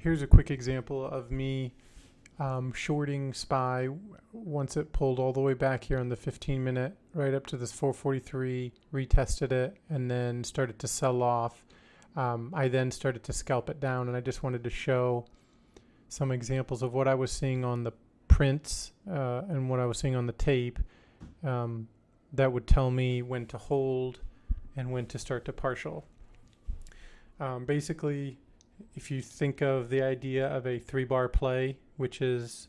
here's a quick example of me shorting SPY once it pulled all the way back here on the 15 minute, right up to this 443, retested it, and then started to sell off. I then started to scalp it down, and I just wanted to show some examples of what I was seeing on the prints and what I was seeing on the tape that would tell me when to hold and when to start to partial. Basically, if you think of the idea of a 3-bar play, which is,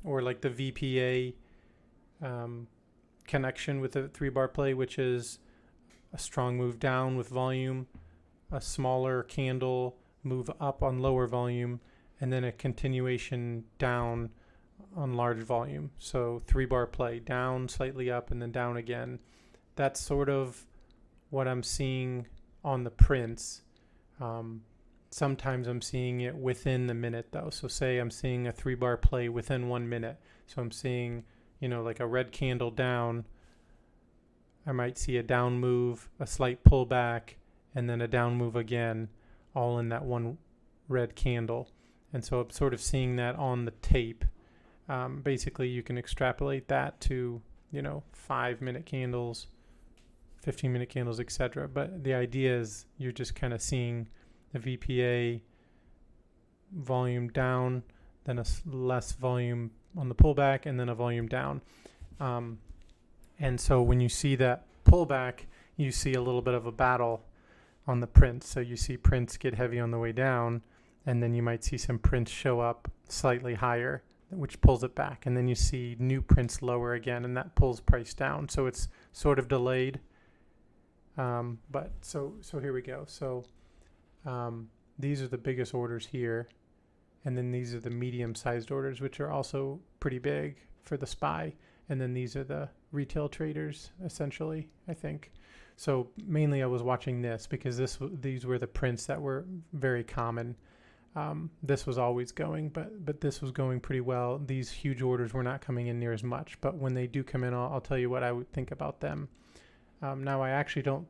or like the VPA connection with a 3-bar play, which is a strong move down with volume, a smaller candle move up on lower volume, and then a continuation down on large volume. So 3-bar play, down, slightly up, and then down again. That's sort of what I'm seeing on the prints. Sometimes I'm seeing it within the minute though. So say I'm seeing a 3-bar play within 1 minute. So I'm seeing, like a red candle down. I might see a down move, a slight pullback, and then a down move again, all in that one red candle. And so I'm sort of seeing that on the tape. Basically, you can extrapolate that to, 5-minute candles, 15-minute candles, etc. But the idea is you're just kind of seeing the VPA volume down, then a less volume on the pullback, and then a volume down. And so when you see that pullback, you see a little bit of a battle on the prints. So you see prints get heavy on the way down, and then you might see some prints show up slightly higher, which pulls it back. And then you see new prints lower again, and that pulls price down. So it's sort of delayed. But so here we go. So these are the biggest orders here. And then these are the medium-sized orders, which are also pretty big for the SPY. And then these are the retail traders, essentially, I think. So mainly I was watching this because these were the prints that were very common. This was always going, but this was going pretty well. These huge orders were not coming in near as much. But when they do come in, I'll tell you what I would think about them. Now, I actually don't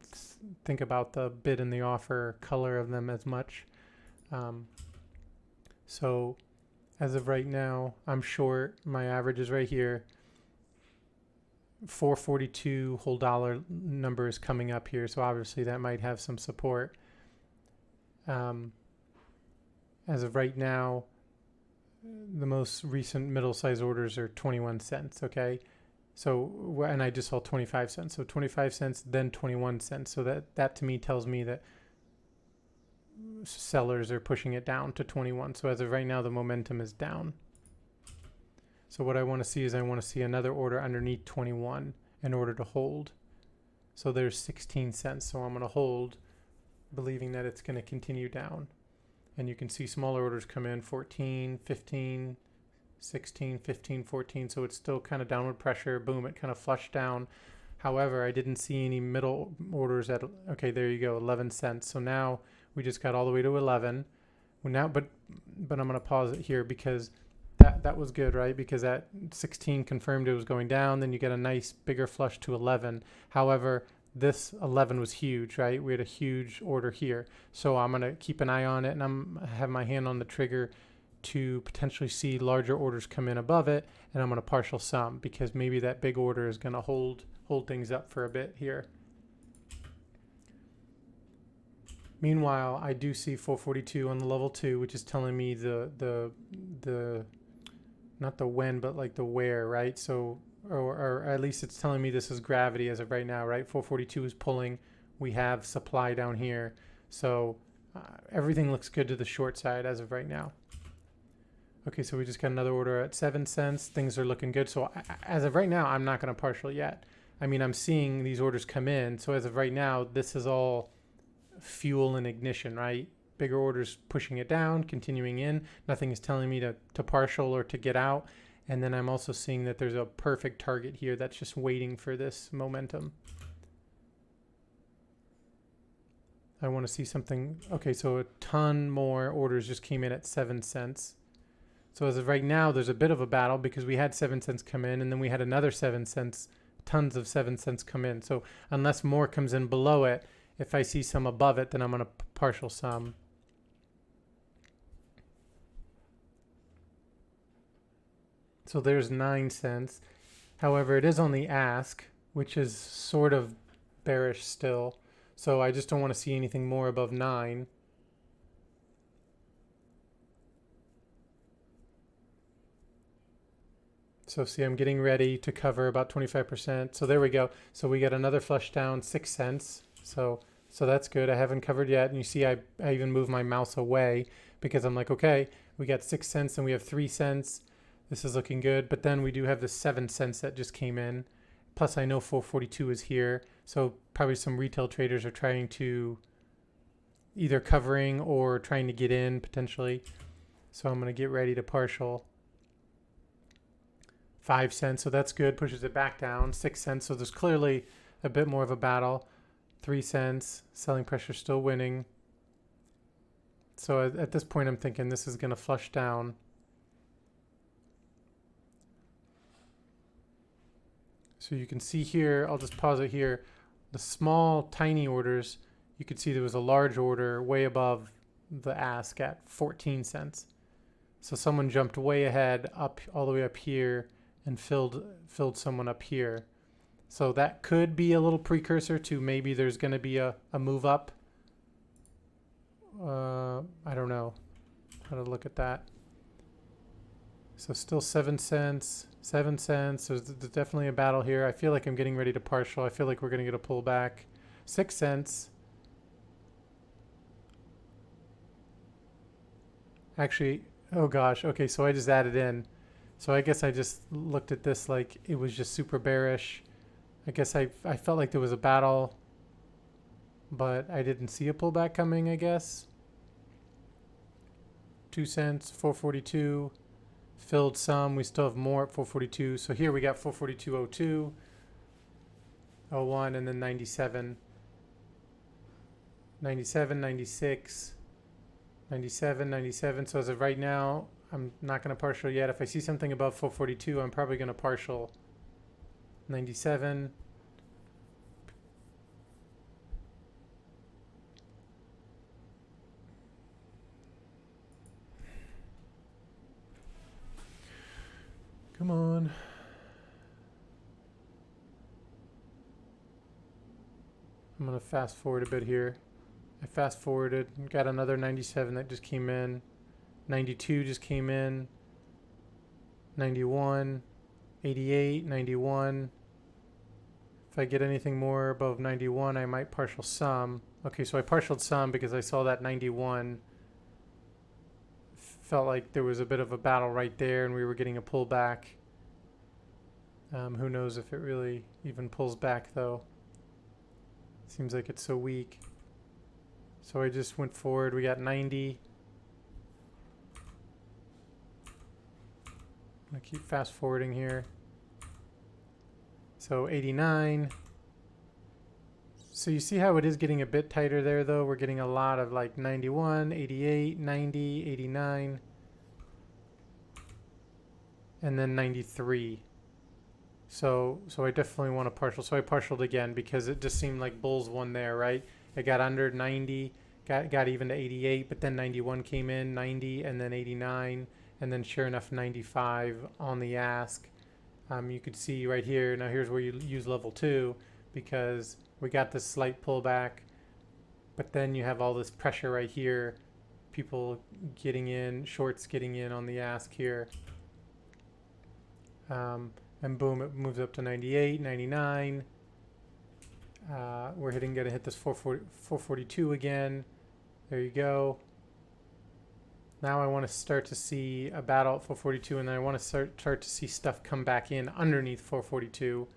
think about the bid and the offer color of them as much. So as of right now, I'm short. My average is right here. 442 whole dollar number is coming up here. So obviously that might have some support. As of right now, the most recent middle size orders are 21 cents. Okay. So, and I just saw 25 cents. So 25 cents, then 21 cents. So that to me tells me that sellers are pushing it down to 21. So as of right now, the momentum is down. So what I want to see is I want to see another order underneath 21 in order to hold. So there's 16 cents. So I'm going to hold, believing that it's going to continue down. And you can see smaller orders come in, 14, 15, 16, 15, 14. So it's still kind of downward pressure. Boom, it kind of flushed down. However, I didn't see any middle orders at, okay, there you go, 11 cents. So now we just got all the way to 11. Well, now, but I'm going to pause it here because that was good, right? Because at 16 confirmed it was going down. Then you get a nice bigger flush to 11. However, this 11 was huge, right? We had a huge order here. So I'm going to keep an eye on it, and I have my hand on the trigger to potentially see larger orders come in above it, and I'm going to partial some because maybe that big order is going to hold things up for a bit here. Meanwhile, I do see 442 on the level 2, which is telling me the not the when, but like the where, right? So, or at least it's telling me this is gravity as of right now, right? 442 is pulling. We have supply down here. So everything looks good to the short side as of right now. Okay, so we just got another order at 7 cents. Things are looking good. So as of right now, I'm not going to partial yet. I mean, I'm seeing these orders come in. So as of right now, this is all fuel and ignition, right? Bigger orders pushing it down, continuing in. Nothing is telling me to partial or to get out. And then I'm also seeing that there's a perfect target here that's just waiting for this momentum. I want to see something. Okay, so a ton more orders just came in at 7 cents. So as of right now, there's a bit of a battle because we had 7 cents come in and then we had another 7 cents, tons of 7 cents come in. So unless more comes in below it, if I see some above it, then I'm going to partial some. So there's 9 cents. However, it is on the ask, which is sort of bearish still. So I just don't want to see anything more above 9. So see, I'm getting ready to cover about 25%. So there we go. So we got another flush down, 6 cents. So that's good. I haven't covered yet. And you see, I even moved my mouse away because I'm like, okay, we got 6 cents and we have 3 cents. This is looking good. But then we do have the 7 cents that just came in. Plus I know 442 is here. So probably some retail traders are trying to either covering or trying to get in potentially. So I'm going to get ready to partial. 5 cents, so that's good, pushes it back down. 6 cents, so there's clearly a bit more of a battle. 3 cents, selling pressure still winning. So at this point I'm thinking this is going to flush down. So you can see here, I'll just pause it here, the small tiny orders, you could see there was a large order way above the ask at 14 cents. So someone jumped way ahead up all the way up here and filled someone up here. So that could be a little precursor to maybe there's going to be a move up. I don't know how to look at that. So still 7 cents, 7 cents. So there's definitely a battle here. I feel like I'm getting ready to partial. I feel like we're going to get a pullback. 6 cents. Actually, oh gosh. Okay, so I just added in. So I guess I just looked at this like it was just super bearish. I guess I felt like there was a battle, but I didn't see a pullback coming, I guess. 2 cents, 442, filled some. We still have more at 442. So here we got 442.02, 01, and then 97, 97, 96, 97, 97. So as of right now, I'm not going to partial yet. If I see something above 442, I'm probably going to partial. 97. Come on. I'm going to fast forward a bit here. I fast forwarded, got another 97 that just came in. 92 just came in. 91, 88, 91. If I get anything more above 91, I might partial some. Okay, so I partialed some because I saw that 91. Felt like there was a bit of a battle right there and we were getting a pullback. Who knows if it really even pulls back though. Seems like it's so weak. So I just went forward. We got 90. I keep fast forwarding here. So 89. So you see how it is getting a bit tighter there though. We're getting a lot of like 91, 88, 90, 89, and then 93. So I definitely want to partial. So I partialed again because it just seemed like bulls won there, right? It got under 90, got even to 88, but then 91 came in, 90, and then 89, and then sure enough 95 on the ask. You could see right here. Now here's where you use level 2 because we got this slight pullback, but then you have all this pressure right here. People getting in, shorts getting in on the ask here. And boom, it moves up to 98, 99. We're gonna hit this 442 again. There you go. Now I want to start to see a battle at 442, and then I want to start to see stuff come back in underneath 442.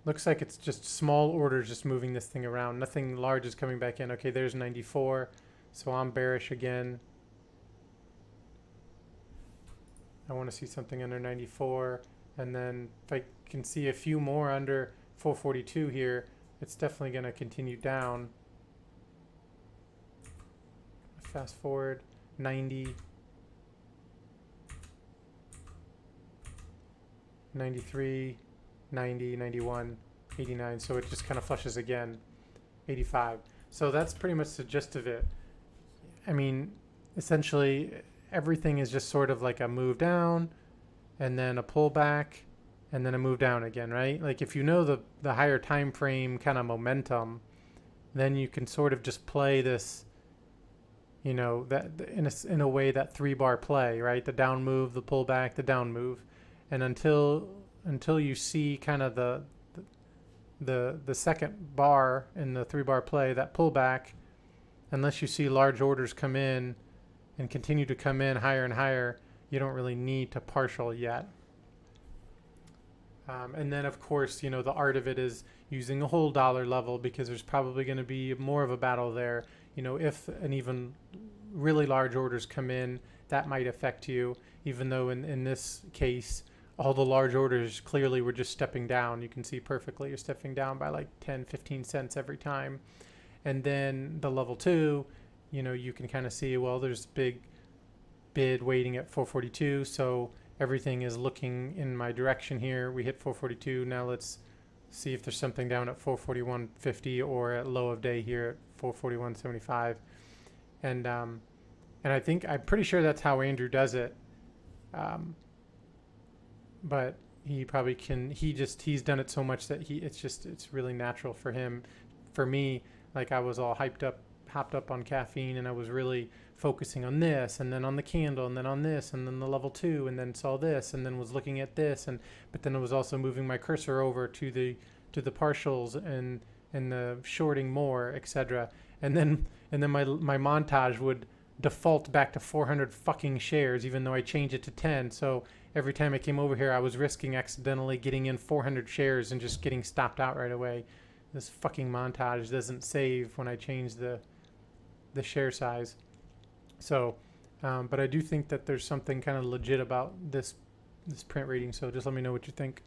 Looks like it's just small orders just moving this thing around. Nothing large is coming back in. Okay, there's 94. So I'm bearish again. I want to see something under 94. And then if I can see a few more under 442 here, it's definitely going to continue down. Fast forward, 90, 93, 90, 91, 89. So it just kind of flushes again, 85. So that's pretty much the gist of it. I mean, essentially, everything is just sort of like a move down and then a pullback and then a move down again, right? Like if you know the higher time frame kind of momentum, then you can sort of just play this, you know, that in a way, that 3-bar play, right? The down move, the pullback, the down move, and until you see kind of the second bar in the 3-bar play, that pullback, unless you see large orders come in and continue to come in higher and higher, you don't really need to partial yet. And then, of course, you know, the art of it is using a whole dollar level, because there's probably going to be more of a battle there. You know, if an even really large orders come in, that might affect you, even though in this case, all the large orders clearly were just stepping down. You can see perfectly you're stepping down by like 10, 15 cents every time. And then the level 2, you know, you can kind of see, well, there's big bid waiting at 442, so everything is looking in my direction here. We hit 442. Now let's see if there's something down at 441.50 or at low of day here at 441.75. And I think, I'm pretty sure that's how Andrew does it. But he probably can, he's done it so much that it's really natural for him. For me, like, I was all hopped up on caffeine, and I was really focusing on this, and then on the candle, and then on this, and then the level 2, and then saw this, and then was looking at this, but then I was also moving my cursor over to the partials and the shorting more, etc. And then my montage would default back to 400 fucking shares, even though I changed it to 10. So every time I came over here, I was risking accidentally getting in 400 shares and just getting stopped out right away. This fucking montage doesn't save when I change the share size. So, but I do think that there's something kind of legit about this print reading. So just let me know what you think.